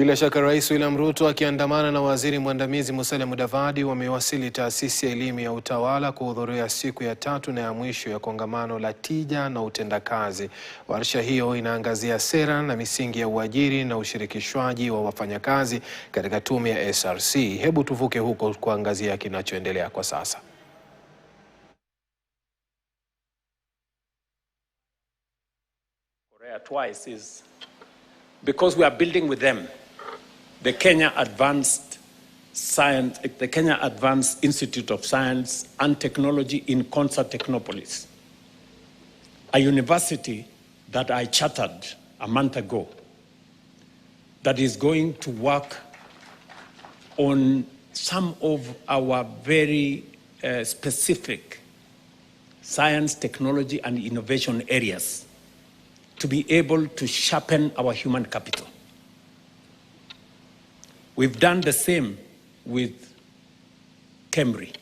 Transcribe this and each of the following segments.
Bila shaka Rais William Ruto akiandamana na Waziri Mwandamizi Musalia Mudavadi wamewasili taasisi ya elimu ya utawala kuhudhuria siku ya 3 na ya mwisho ya kongamano la tija na utendakazi. Warsha hiyo inaangazia sera na misingi ya uajiri na ushirikishwaji wa wafanyakazi katika tume ya SRC. Hebu tuvuke huko kuangazia kinachoendelea kwa sasa. Twice is because we are building with them the Kenya Advanced Institute of Science and Technology in Concert Technopolis, a university that I chartered a month ago that is going to work on some of our very specific science, technology, and innovation areas to be able to sharpen our human capital. We've done the same with Cambridge,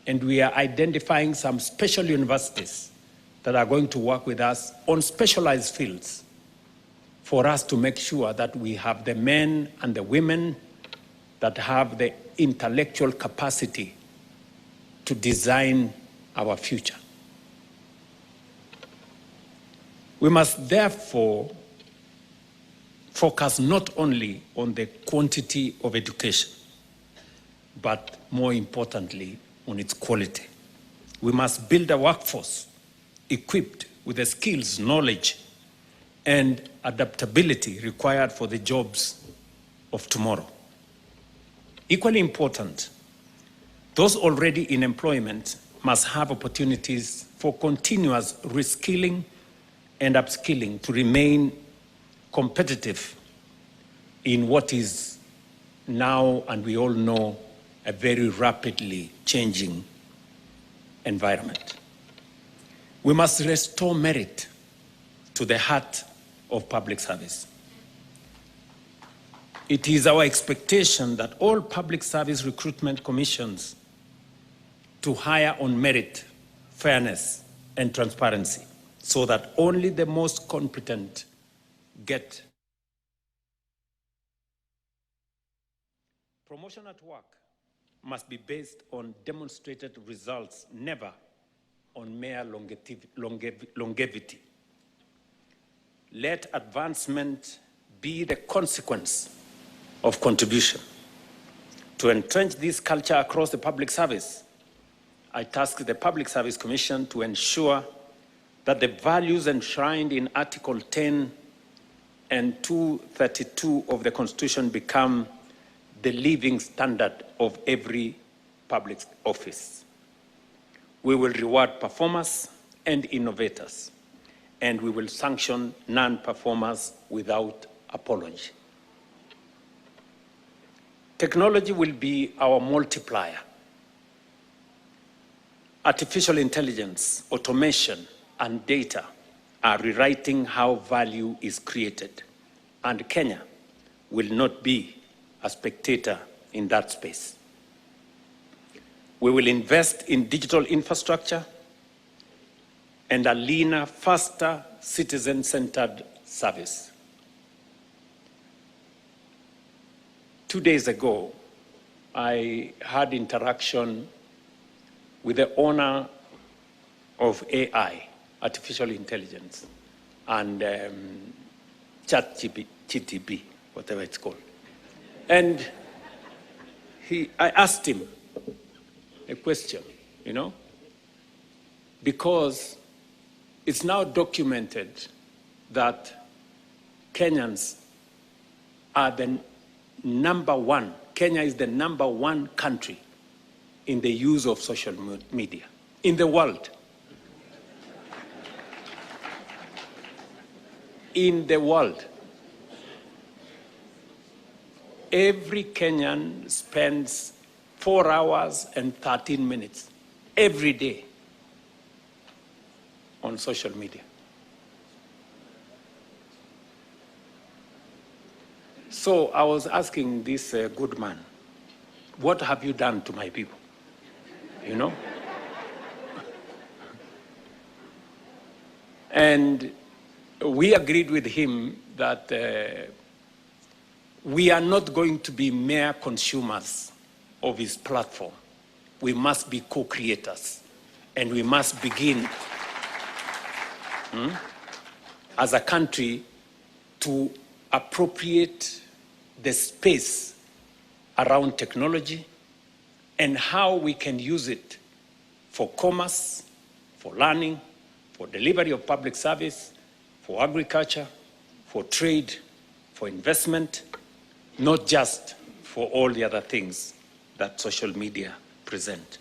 and we are identifying some special universities that are going to work with us on specialized fields for us to make sure that we have the men and the women that have the intellectual capacity to design our future. We must therefore focus not only on the quantity of education, but more importantly, on its quality. We must build a workforce equipped with the skills, knowledge, and adaptability required for the jobs of tomorrow. Equally important, those already in employment must have opportunities for continuous reskilling and upskilling to remain competitive in what is now, and we all know, a very rapidly changing environment. We must restore merit to the heart of public service. It is our expectation that all public service recruitment commissions to hire on merit, fairness, and transparency, so that only the most competent get. Promotion at work must be based on demonstrated results, never on mere longevity. Let advancement be the consequence of contribution. To entrench this culture across the public service, I task the Public Service Commission to ensure that the values enshrined in Article 10 and 232 of the Constitution become the living standard of every public office. We will reward performers and innovators, and we will sanction non-performers without apology. Technology will be our multiplier. Artificial intelligence, automation, and data are rewriting how value is created, and Kenya will not be a spectator in that space. We will invest in digital infrastructure and a leaner, faster, citizen-centered service. 2 days ago, I had interaction with the owner of AI, artificial intelligence, and ChatGPT, whatever it's called. And I asked him a question, because it's now documented that Kenyans are the number one. Kenya is the number one country in the use of social media in the world. In the world. Every Kenyan spends 4 hours and 13 minutes every day on social media. So I was asking this good man, what have you done to my people? And we agreed with him that We are not going to be mere consumers of his platform. We must be co-creators, and we must begin as a country to appropriate the space around technology and how we can use it for commerce, for learning, for delivery of public service, for agriculture, for trade, for investment, not just for all the other things that social media present.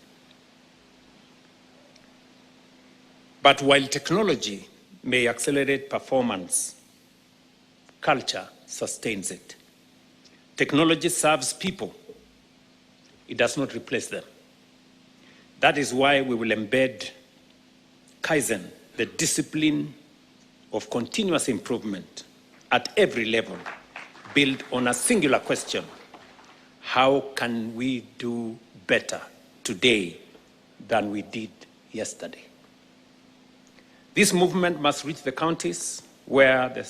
But while technology may accelerate performance, culture sustains it. Technology serves people. It does not replace them. That is why we will embed Kaizen, the discipline of continuous improvement at every level, built on a singular question: how can we do better today than we did yesterday? This movement must reach the counties where the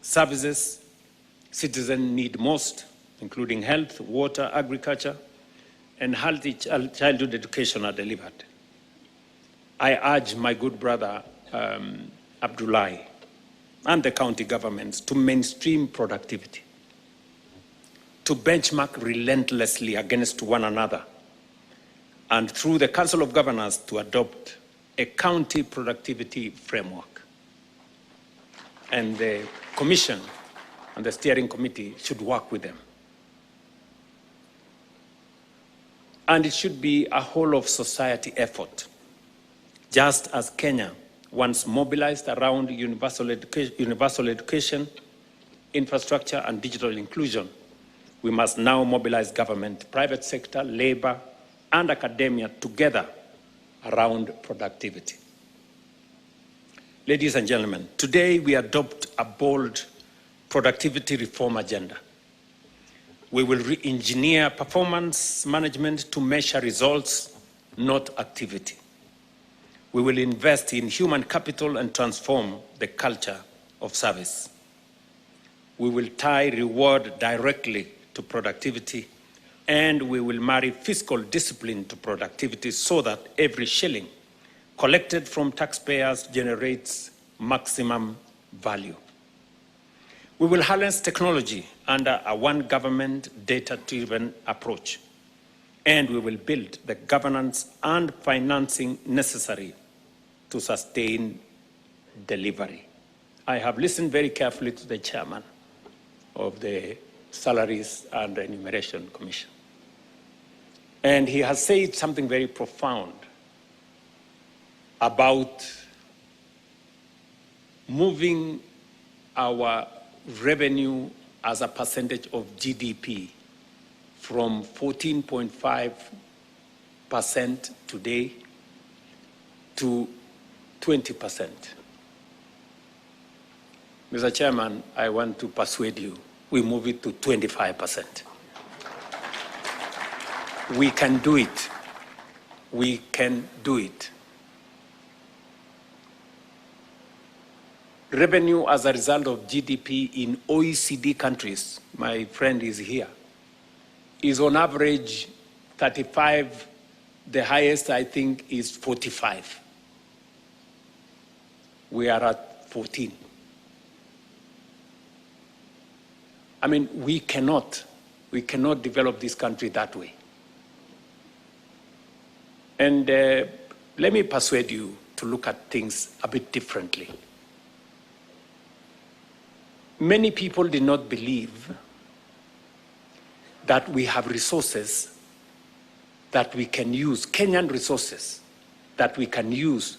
services citizens need most, including health, water, agriculture, and healthy childhood education are delivered. I urge my good brother Abdullahi and the county governments to mainstream productivity, to benchmark relentlessly against one another, and through the Council of Governors to adopt a county productivity framework. And the Commission and the Steering Committee should work with them. And it should be a whole of society effort. Just as Kenya once mobilized around universal education, infrastructure, and digital inclusion, we must now mobilize government, private sector, labor, and academia together around productivity. Ladies and gentlemen, today we adopt a bold productivity reform agenda. We will re-engineer performance management to measure results, not activity. We will invest in human capital and transform the culture of service. We will tie reward directly to productivity, and we will marry fiscal discipline to productivity so that every shilling collected from taxpayers generates maximum value. We will harness technology under a one government data-driven approach, and we will build the governance and financing necessary to sustain delivery. I have listened very carefully to the chairman of the Salaries and Remuneration Commission. And he has said something very profound about moving our revenue as a percentage of GDP from 14.5% today to 20%. Mr. Chairman, I want to persuade you, we move it to 25%. We can do it. We can do it. Revenue as a result of GDP in OECD countries, my friend is here, is on average 35. The highest, I think, is 45. We are at 14. I mean, we cannot develop this country that way. And let me persuade you to look at things a bit differently. Many people did not believe that we have resources that we can use, Kenyan resources that we can use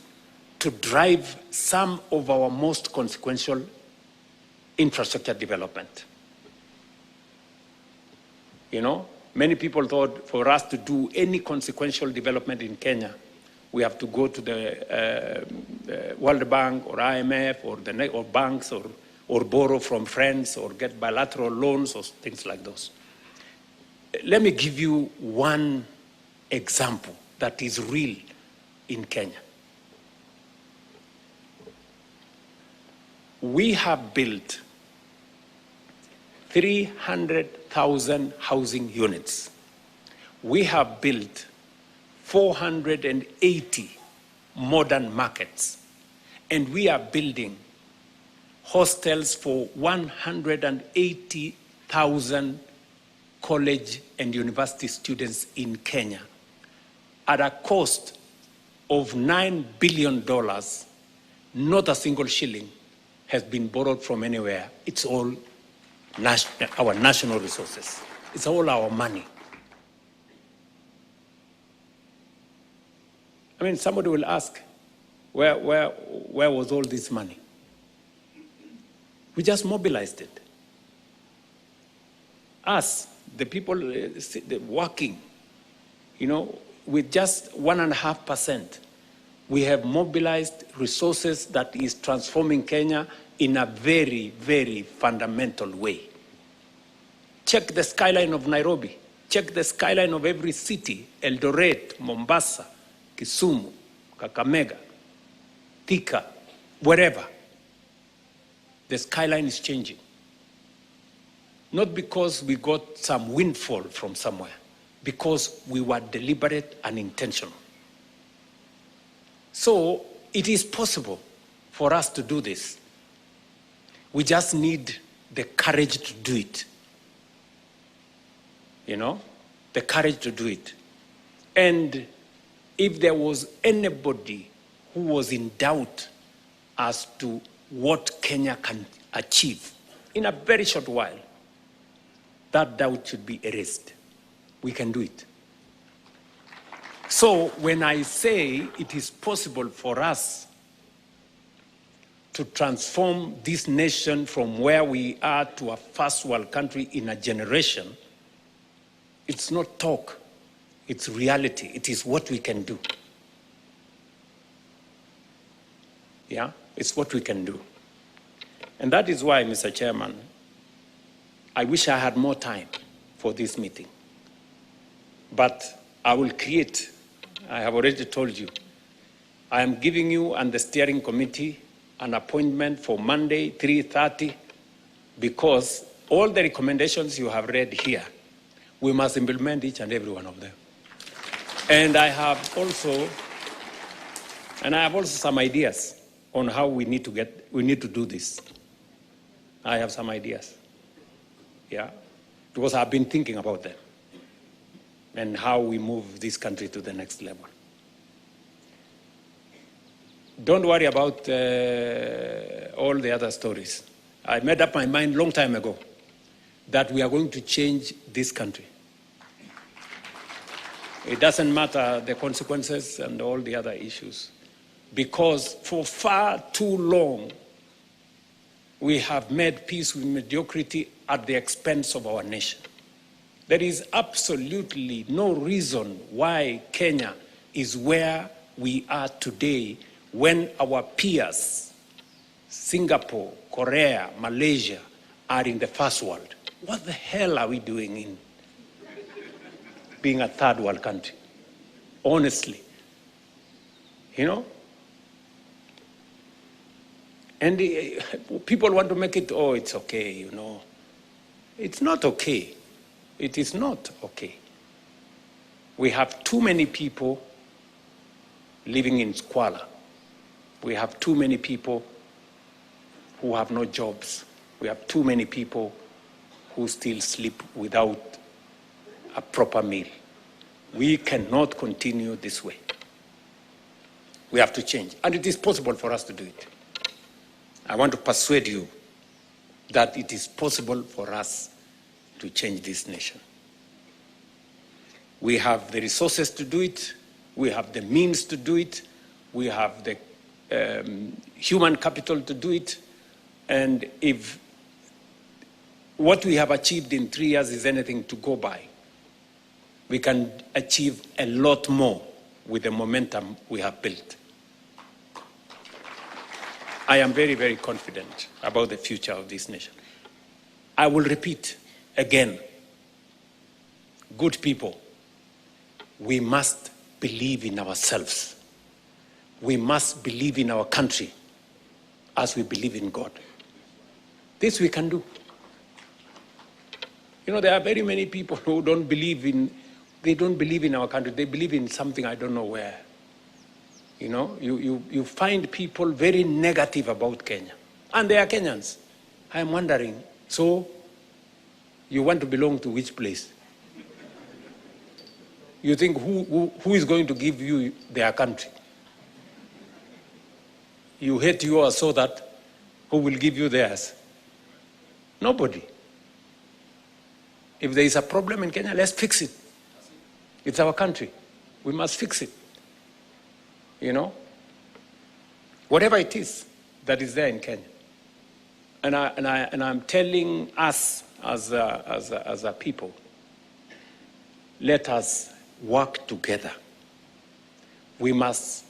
to drive some of our most consequential infrastructure development. You know, many people thought for us to do any consequential development in Kenya, we have to go to the World Bank or IMF or banks or borrow from friends or get bilateral loans or things like those. Let me give you one example that is real in Kenya. We have built 300,000 housing units. We have built 480 modern markets, and we are building hostels for 180,000 college and university students in Kenya at a cost of $9 billion. Not a single shilling has been borrowed from anywhere. It's all our national resources. It's all our money. I mean, somebody will ask, where was all this money? We just mobilized it. Us, the people working, with just 1.5%, we have mobilized resources that is transforming Kenya in a very, very fundamental way. Check the skyline of Nairobi. Check the skyline of every city, Eldoret, Mombasa, Kisumu, Kakamega, Thika, wherever. The skyline is changing. Not because we got some windfall from somewhere, because we were deliberate and intentional. So it is possible for us to do this. We just need the courage to do it. The courage to do it. And if there was anybody who was in doubt as to what Kenya can achieve in a very short while, that doubt should be erased. We can do it. So when I say it is possible for us to transform this nation from where we are to a first world country in a generation, it's not talk, it's reality. It is what we can do. Yeah, it's what we can do. And that is why, Mr. Chairman, I wish I had more time for this meeting. But I will create, I have already told you, I am giving you and the steering committee an appointment for Monday, 3:30, because all the recommendations you have read here, we must implement each and every one of them. And I have also some ideas on how we need to do this. I have some ideas. Yeah, because I've been thinking about them and how we move this country to the next level. Don't worry about all the other stories. I made up my mind a long time ago that we are going to change this country. It doesn't matter the consequences and all the other issues, because for far too long, we have made peace with mediocrity at the expense of our nation. There is absolutely no reason why Kenya is where we are today when our peers, Singapore, Korea, Malaysia, are in the first world. What the hell are we doing in being a third world country? Honestly. And people want to make it, oh, it's okay, It's not okay. It is not okay. We have too many people living in squalor. We have too many people who have no jobs. We have too many people who still sleep without a proper meal. We cannot continue this way. We have to change. And it is possible for us to do it. I want to persuade you that it is possible for us to change this nation. We have the resources to do it. We have the means to do it. We have the human capital to do it. And if what we have achieved in 3 years is anything to go by, we can achieve a lot more with the momentum we have built. I am very, very confident about the future of this nation. I will repeat again, good people, we must believe in ourselves. We must believe in our country as we believe in God. This we can do. You know, there are very many people who don't believe in our country. They believe in something I don't know where. You know, you find people very negative about Kenya. And they are Kenyans. I'm wondering, so you want to belong to which place? You think who is going to give you their country? You hate yours, so that who will give you theirs? Nobody. If there is a problem in Kenya, let's fix it. It's our country. We must fix it. You know? Whatever it is that is there in Kenya. And I'm telling us as a people, let us work together. We must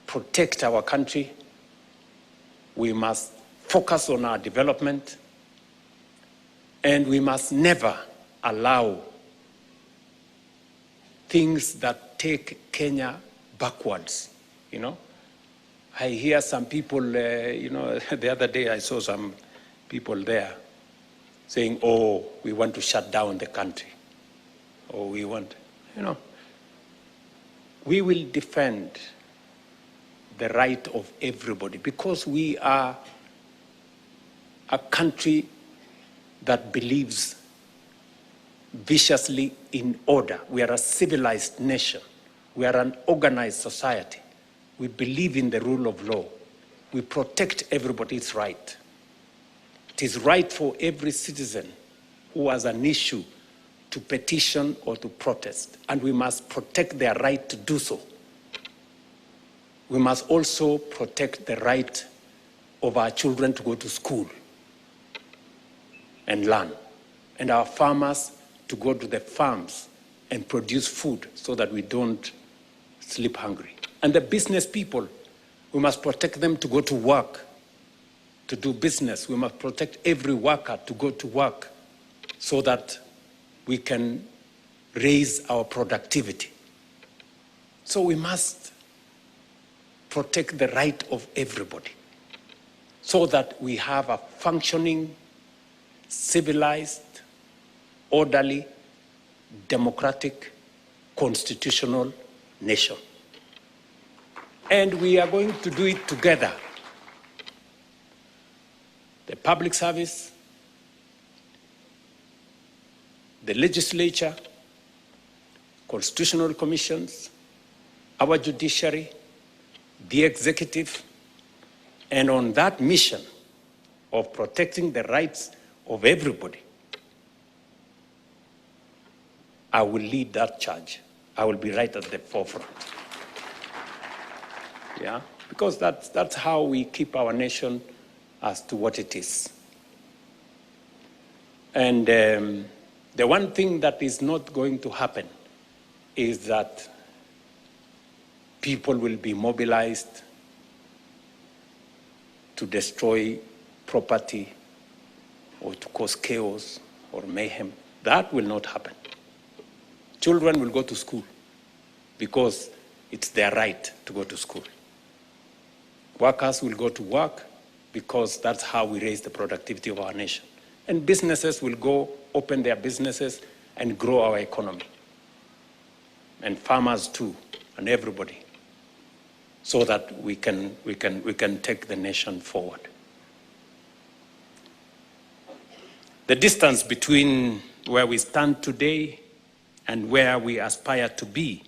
protect our country. We must focus on our development. And we must never allow things that take Kenya backwards, you know. I hear some people, you know, the other day I saw some people there saying, oh, we want to shut down the country. Or we want, you know. We will defend the right of everybody because we are a country that believes viciously in order. We are a civilized nation. We are an organized society. We believe in the rule of law. We protect everybody's right. It is right for every citizen who has an issue to petition or to protest, and we must protect their right to do so. We must also protect the right of our children to go to school and learn, and our farmers to go to the farms and produce food so that we don't sleep hungry. And the business people, we must protect them to go to work, to do business. We must protect every worker to go to work so that we can raise our productivity. So we must protect the right of everybody so that we have a functioning, civilized, orderly, democratic, constitutional nation. And we are going to do it together. The public service, the legislature, constitutional commissions, our judiciary, the executive, and on that mission of protecting the rights of everybody, I will lead that charge. I will be right at the forefront. Yeah, because that's how we keep our nation as to what it is. And the one thing that is not going to happen is that people will be mobilized to destroy property or to cause chaos or mayhem. That will not happen. Children will go to school because it's their right to go to school. Workers will go to work because that's how we raise the productivity of our nation. And businesses will go open their businesses and grow our economy. And farmers too, and everybody, so that we can take the nation forward. The distance between where we stand today and where we aspire to be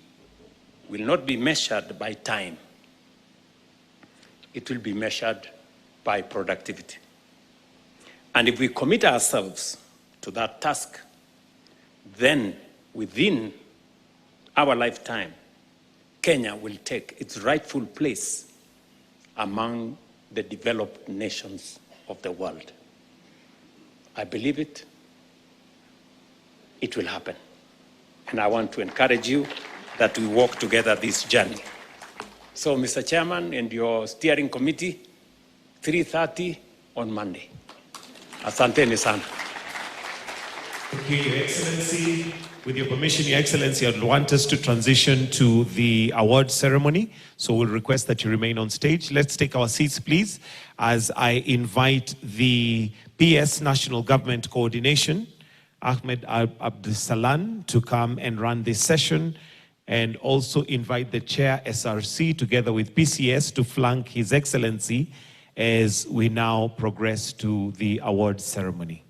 will not be measured by time. It will be measured by productivity. And if we commit ourselves to that task, then within our lifetime, Kenya will take its rightful place among the developed nations of the world. I believe it. It will happen. And I want to encourage you that we walk together this journey. So, Mr. Chairman and your steering committee, 3:30 on Monday. Asanteni sana. Thank you, Your Excellency. With your permission, Your Excellency, I'd want us to transition to the award ceremony. So we'll request that you remain on stage. Let's take our seats, please, as I invite the PS National Government Coordination Ahmed Abdisalan to come and run this session, and also invite the Chair SRC together with PCS to flank His Excellency as we now progress to the award ceremony.